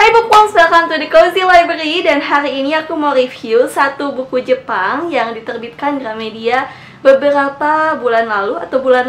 Hai bookworms, welcome to the Cozy Library. Dan hari ini aku mau review satu buku Jepang yang diterbitkan Gramedia beberapa bulan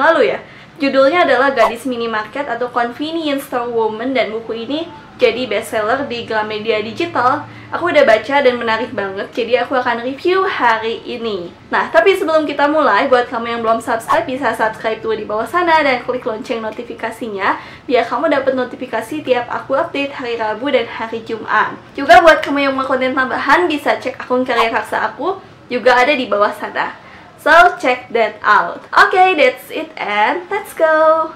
lalu ya. Judulnya adalah Gadis Minimarket atau Convenience Store Woman, dan buku ini jadi bestseller di Gramedia Digital. Aku udah baca dan menarik banget, jadi aku akan review hari ini. Nah, tapi sebelum kita mulai, buat kamu yang belum subscribe, bisa subscribe tuh di bawah sana dan klik lonceng notifikasinya, biar kamu dapat notifikasi tiap aku update hari Rabu dan hari Jumat. Juga buat kamu yang mau konten tambahan, bisa cek akun karya karsa aku, juga ada di bawah sana. So, check that out. Okay, that's it and let's go!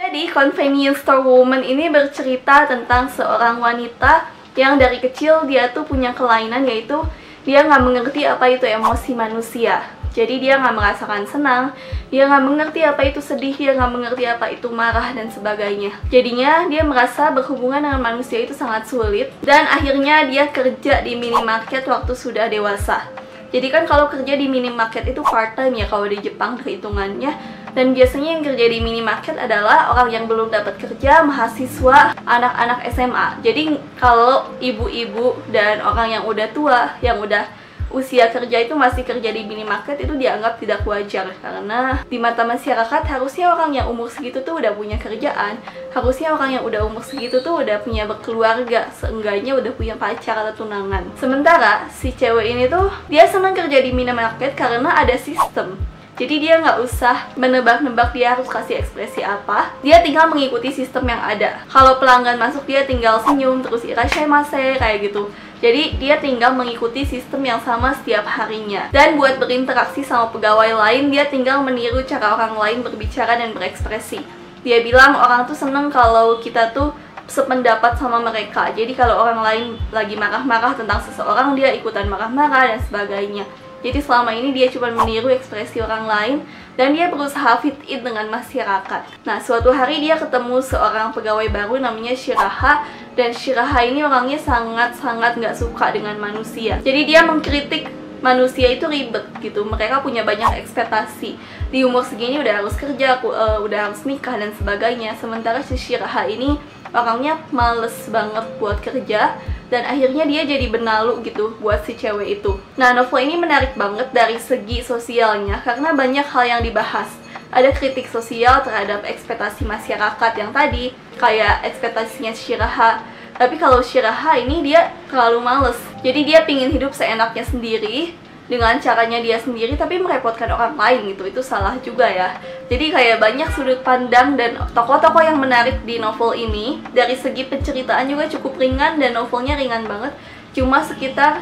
Jadi, Convenience Store Woman ini bercerita tentang seorang wanita yang dari kecil dia tuh punya kelainan, yaitu dia nggak mengerti apa itu emosi manusia. Jadi dia nggak merasakan senang, dia nggak mengerti apa itu sedih, dia nggak mengerti apa itu marah, dan sebagainya. Jadinya dia merasa berhubungan dengan manusia itu sangat sulit, dan akhirnya dia kerja di minimarket waktu sudah dewasa. Jadi kan kalau kerja di minimarket itu part time ya kalau di Jepang perhitungannya. Dan biasanya yang kerja di minimarket adalah orang yang belum dapat kerja, mahasiswa, anak-anak SMA. Jadi kalau ibu-ibu dan orang yang udah tua, yang udah usia kerja itu masih kerja di minimarket, itu dianggap tidak wajar. Karena di mata masyarakat harusnya orang yang umur segitu tuh udah punya kerjaan, harusnya orang yang udah umur segitu tuh udah punya berkeluarga, seenggaknya udah punya pacar atau tunangan. Sementara si cewek ini tuh dia senang kerja di minimarket karena ada sistem. Jadi dia nggak usah menebak-nebak dia harus kasih ekspresi apa, dia tinggal mengikuti sistem yang ada. Kalau pelanggan masuk, dia tinggal senyum terus irashaimase kayak gitu. Jadi dia tinggal mengikuti sistem yang sama setiap harinya. Dan buat berinteraksi sama pegawai lain, dia tinggal meniru cara orang lain berbicara dan berekspresi. Dia bilang orang tuh seneng kalau kita tuh sependapat sama mereka. Jadi kalau orang lain lagi marah-marah tentang seseorang, dia ikutan marah-marah dan sebagainya. Jadi selama ini dia cuma meniru ekspresi orang lain, dan dia berusaha fit in dengan masyarakat. Nah, suatu hari dia ketemu seorang pegawai baru namanya Shiraha, dan Shiraha ini orangnya sangat-sangat nggak suka dengan manusia. Jadi dia mengkritik manusia itu ribet gitu, mereka punya banyak ekspektasi. Di umur segini udah harus kerja, udah harus nikah dan sebagainya. Sementara si Shiraha ini orangnya males banget buat kerja, dan akhirnya dia jadi benalu gitu buat si cewek itu. Nah, novel ini menarik banget dari segi sosialnya karena banyak hal yang dibahas. Ada kritik sosial terhadap ekspektasi masyarakat yang tadi, kayak ekspektasinya Shiraha. Tapi kalau Shiraha ini dia terlalu males. Jadi dia pingin hidup seenaknya sendiri, dengan caranya dia sendiri, tapi merepotkan orang lain gitu. Itu salah juga ya. Jadi kayak banyak sudut pandang dan tokoh-tokoh yang menarik di novel ini. Dari segi penceritaan juga cukup ringan, dan novelnya ringan banget. Cuma sekitar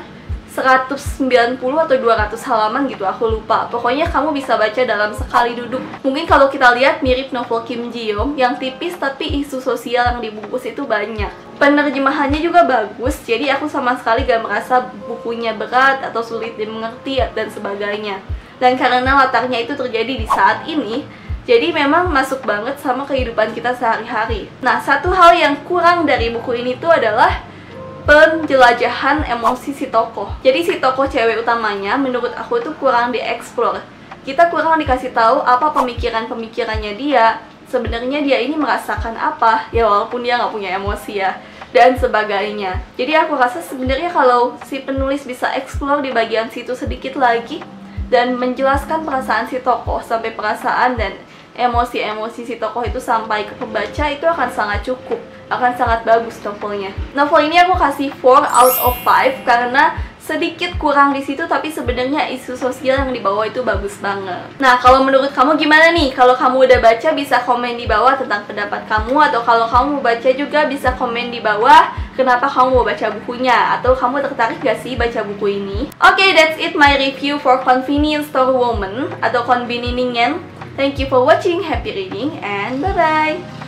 190 atau 200 halaman gitu, aku lupa. Pokoknya kamu bisa baca dalam sekali duduk. Mungkin kalau kita lihat mirip novel Kim Ji-young yang tipis, tapi isu sosial yang dibungkus itu banyak. Penerjemahannya juga bagus, jadi aku sama sekali gak merasa bukunya berat atau sulit dimengerti dan sebagainya. Dan karena latarnya itu terjadi di saat ini, jadi memang masuk banget sama kehidupan kita sehari-hari. Nah, satu hal yang kurang dari buku ini tuh adalah penjelajahan emosi si tokoh. Jadi si tokoh cewek utamanya menurut aku tuh kurang dieksplor. Kita kurang dikasih tahu apa pemikirannya dia. Sebenarnya dia ini merasakan apa, ya walaupun dia nggak punya emosi ya, dan sebagainya. Jadi aku rasa sebenarnya kalau si penulis bisa eksplor di bagian situ sedikit lagi dan menjelaskan perasaan si tokoh sampai perasaan dan emosi-emosi si tokoh itu sampai ke pembaca, itu akan sangat cukup, akan sangat bagus novelnya. Novel ini aku kasih 4 out of 5 karena sedikit kurang di situ, tapi sebenarnya isu sosial yang dibawa itu bagus banget. Nah, kalau menurut kamu gimana nih? Kalau kamu udah baca, bisa komen di bawah tentang pendapat kamu, atau kalau kamu mau baca juga bisa komen di bawah kenapa kamu mau baca bukunya, atau kamu tertarik gak sih baca buku ini. Okay, that's it my review for Convenience Store Woman atau Konbininingen. Thank you for watching, happy reading, and bye-bye!